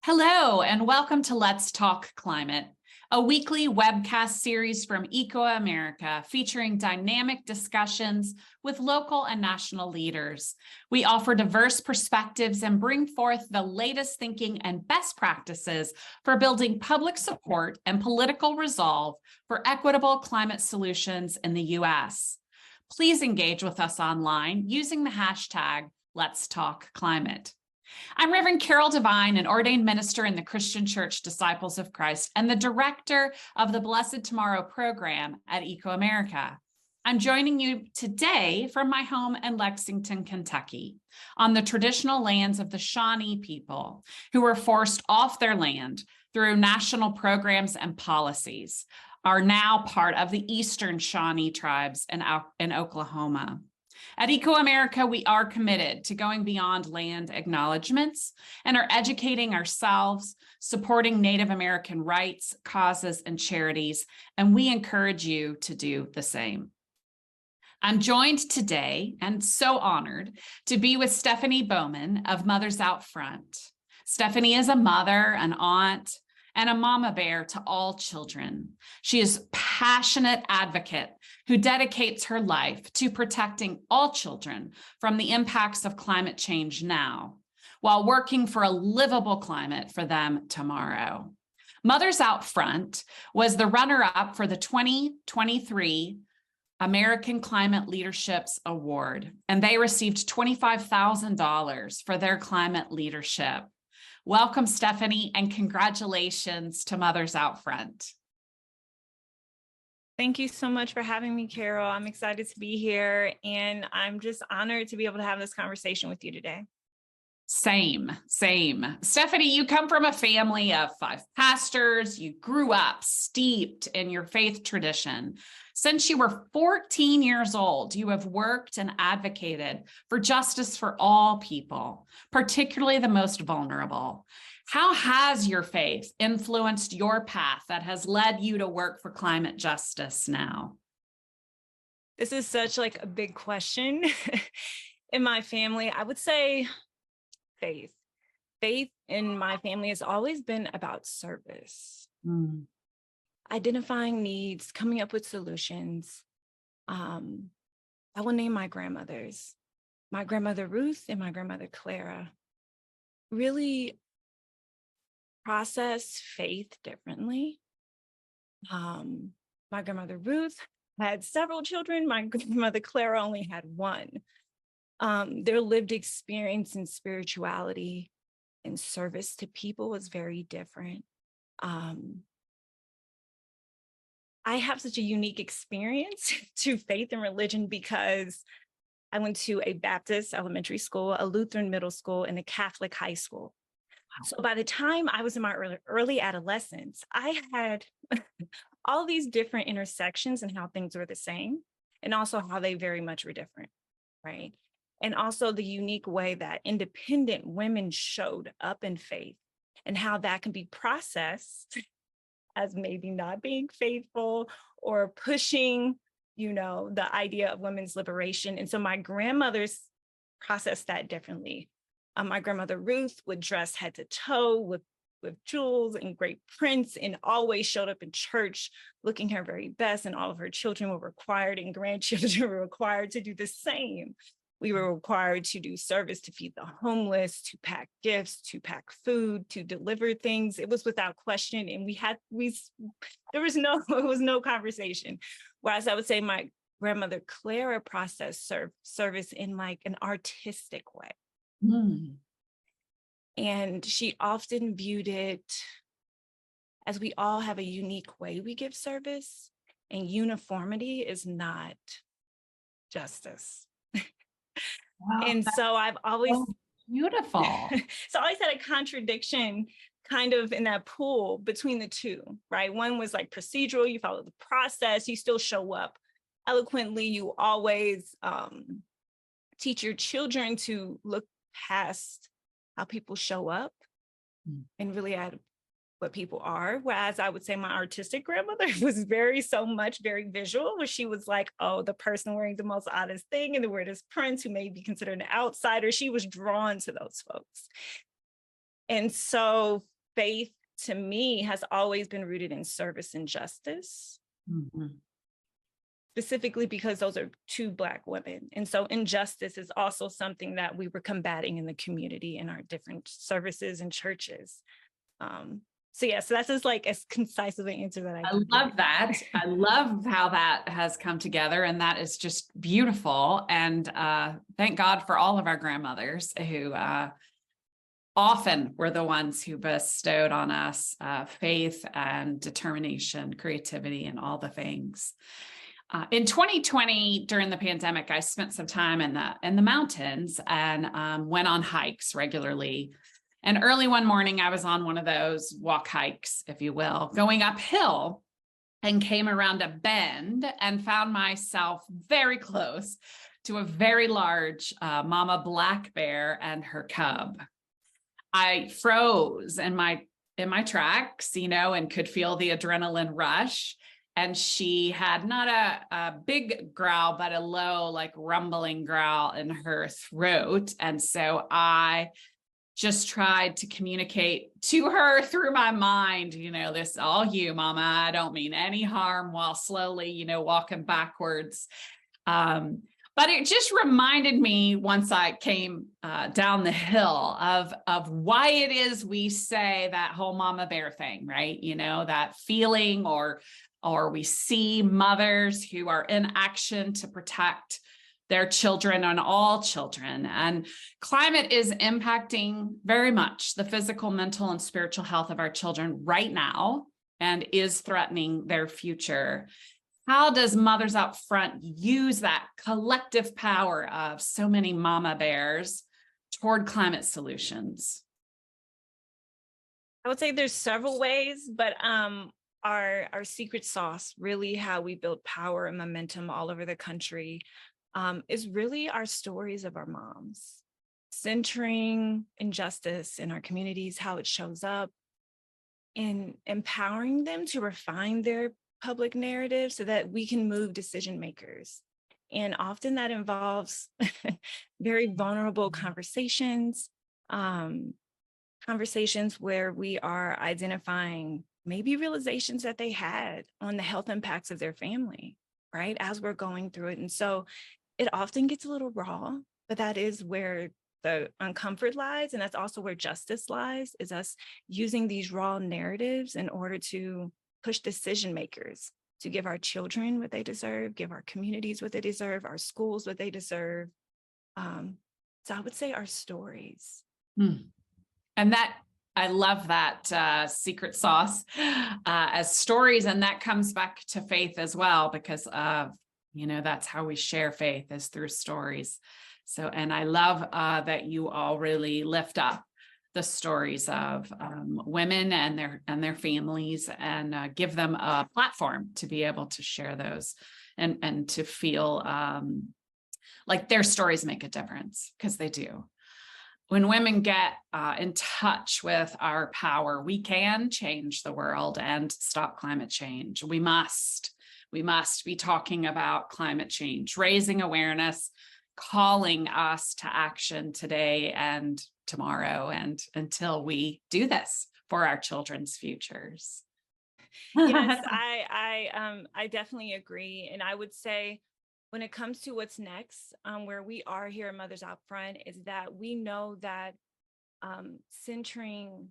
Hello, and welcome to Let's Talk Climate, a weekly webcast series from ecoAmerica featuring dynamic discussions with local and national leaders. We offer diverse perspectives and bring forth the latest thinking and best practices for building public support and political resolve for equitable climate solutions in the U.S. Please engage with us online using the hashtag Let's Talk Climate. I'm Reverend Carol Devine, an ordained minister in the Christian Church Disciples of Christ and the director of the Blessed Tomorrow program at ecoAmerica. I'm joining you today from my home in Lexington, Kentucky, on the traditional lands of the Shawnee people who were forced off their land through national programs and policies, are now part of the Eastern Shawnee tribes in Oklahoma. At ecoAmerica, we are committed to going beyond land acknowledgements and are educating ourselves, supporting Native American rights, causes, and charities, and we encourage you to do the same. I'm joined today and so honored to be with Stephanie Bowman of Mothers Out Front. Stephanie is a mother, an aunt, and a mama bear to all children. She is a passionate advocate who dedicates her life to protecting all children from the impacts of climate change now, while working for a livable climate for them tomorrow. Mothers Out Front was the runner-up for the 2023 American Climate Leadership's Award, and they received $25,000 for their climate leadership. Welcome, Stephanie, and congratulations to Mothers Out Front. Thank you so much for having me, Carol. I'm excited to be here, and I'm just honored to be able to have this conversation with you today. Same. Stephanie, you come from a family of 5 pastors. You grew up steeped in your faith tradition. Since you were 14 years old, you have worked and advocated for justice for all people, particularly the most vulnerable. How has your faith influenced your path that has led you to work for climate justice now? This is such a big question. In my family, I would say faith. Faith in my family has always been about service. Identifying needs, coming up with solutions. I will name my grandmothers. My grandmother Ruth and my grandmother Clara really process faith differently. My grandmother Ruth had several children. My grandmother Clara only had one. Their lived experience in spirituality and service to people was very different. I have such a unique experience to faith and religion because I went to a Baptist elementary school, a Lutheran middle school, and a Catholic high school. So by the time I was in my early adolescence, I had all these different intersections and how things were the same, and also how they very much were different, right? And also the unique way that independent women showed up in faith and how that can be processed as maybe not being faithful or pushing, the idea of women's liberation. And so my grandmothers processed that differently. My grandmother Ruth would dress head to toe with jewels and great prints and always showed up in church looking her very best, and all of her children were required and grandchildren were required to do the same. We were required to do service, to feed the homeless, to pack gifts, to pack food, to deliver things. It was without question. And it was no conversation. Whereas I would say my grandmother Clara processed service in an artistic way. And she often viewed it as we all have a unique way we give service, and uniformity is not justice. Wow, and so I've always beautiful. So I always had a contradiction kind of in that pool between the two, right? One was procedural, you follow the process, you still show up eloquently, you always teach your children to look past how people show up and really at what people are. Whereas I would say my artistic grandmother was very visual, where she was like, oh, the person wearing the most oddest thing and the weirdest prints who may be considered an outsider. She was drawn to those folks. And so faith to me has always been rooted in service and justice, specifically because those are two Black women. And so injustice is also something that we were combating in the community in our different services and churches. So that's just like as concise of an answer that I can love give. that. I love how that has come together, and that is just beautiful. And thank God for all of our grandmothers who often were the ones who bestowed on us faith and determination, creativity, and all the things. In 2020, during the pandemic, I spent some time in the mountains and went on hikes regularly. And early one morning, I was on one of those walk hikes, if you will, going uphill, and came around a bend and found myself very close to a very large mama black bear and her cub. I froze in my tracks, and could feel the adrenaline rush. And she had not a big growl, but a low, like rumbling growl in her throat. And so I just tried to communicate to her through my mind, this all you, mama, I don't mean any harm, while slowly, walking backwards. But it just reminded me once I came down the hill of why it is we say that whole mama bear thing, right? That feeling, or we see mothers who are in action to protect their children and all children. And climate is impacting very much the physical, mental, and spiritual health of our children right now, and is threatening their future. How does Mothers Out Front use that collective power of so many mama bears toward climate solutions? I would say there's several ways, but our secret sauce, really how we build power and momentum all over the country, is really our stories of our moms, centering injustice in our communities, how it shows up, and empowering them to refine their public narrative so that we can move decision makers. And often that involves very vulnerable conversations, conversations where we are identifying maybe realizations that they had on the health impacts of their family, right, as we're going through it. And so it often gets a little raw, but that is where the uncomfort lies. And that's also where justice lies, is us using these raw narratives in order to push decision makers to give our children what they deserve, give our communities what they deserve, our schools what they deserve. So I would say our stories. And that, I love that secret sauce as stories. And that comes back to faith as well, because that's how we share faith, is through stories. So, and I love that you all really lift up the stories of women and their families, and give them a platform to be able to share those and to feel like their stories make a difference, because they do. When women get in touch with our power, we can change the world and stop climate change. We must be talking about climate change, raising awareness, calling us to action today and tomorrow, and until we do this for our children's futures. Yes, I definitely agree. And I would say, when it comes to what's next, where we are here at Mothers Out Front, is that we know that centering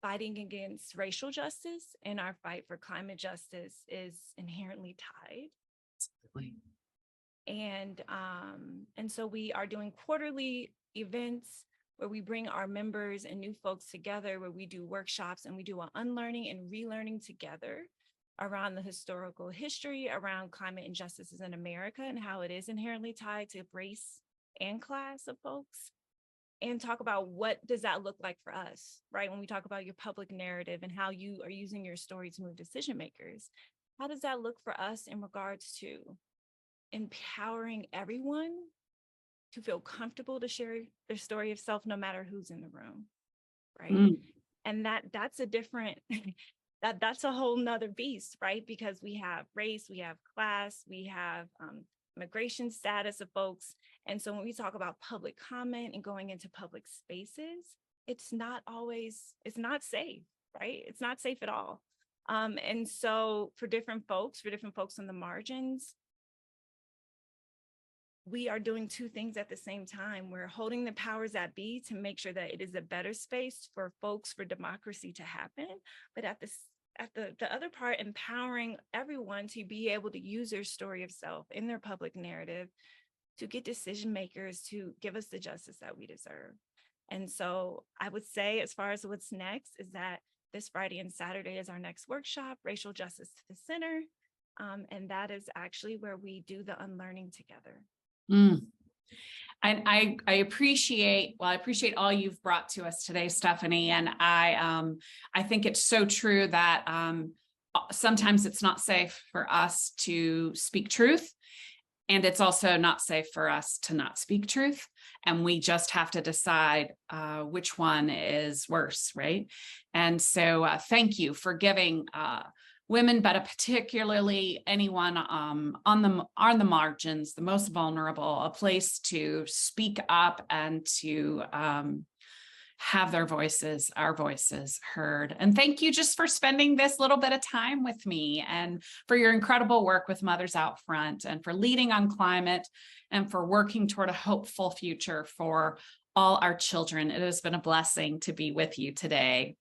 fighting against racial justice and our fight for climate justice is inherently tied. Absolutely. And so we are doing quarterly events where we bring our members and new folks together, where we do workshops and we do an unlearning and relearning together around the historical history around climate injustices in America and how it is inherently tied to race and class of folks, and talk about what does that look like for us, right? When we talk about your public narrative and how you are using your story to move decision makers, how does that look for us in regards to empowering everyone to feel comfortable to share their story of self, no matter who's in the room, right? And that's a different that's a whole nother beast, right? Because we have race, we have class, we have immigration status of folks. And so when we talk about public comment and going into public spaces, it's not safe, right? It's not safe at all. And so for different folks on the margins, we are doing two things at the same time. We're holding the powers that be to make sure that it is a better space for folks, for democracy to happen. But at the other part, empowering everyone to be able to use their story of self in their public narrative to get decision makers to give us the justice that we deserve. And so I would say, as far as what's next, is that this Friday and Saturday is our next workshop, Racial Justice to the Center. And that is actually where we do the unlearning together. Mm. And I appreciate all you've brought to us today, Stephanie. And I think it's so true that sometimes it's not safe for us to speak truth. And it's also not safe for us to not speak truth. And we just have to decide which one is worse, right? And so thank you for giving women, but particularly anyone on the margins, the most vulnerable, a place to speak up and to have our voices heard. And thank you just for spending this little bit of time with me, and for your incredible work with Mothers Out Front, and for leading on climate, and for working toward a hopeful future for all our children. It has been a blessing to be with you today.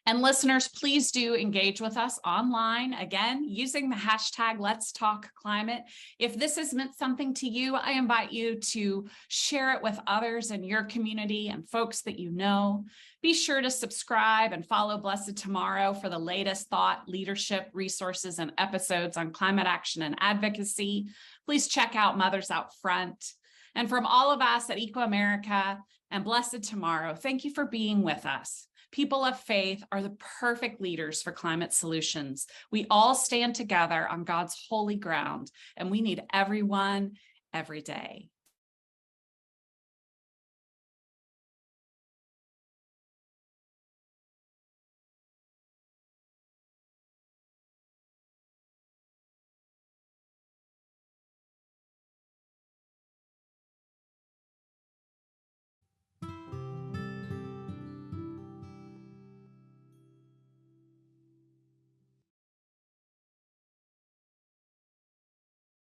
And listeners, please do engage with us online, again, using the hashtag Let's Talk Climate. If this has meant something to you, I invite you to share it with others in your community and folks that you know. Be sure to subscribe and follow Blessed Tomorrow for the latest thought, leadership, resources, and episodes on climate action and advocacy. Please check out Mothers Out Front. And from all of us at ecoAmerica and Blessed Tomorrow, thank you for being with us. People of faith are the perfect leaders for climate solutions. We all stand together on God's holy ground, and we need everyone every day.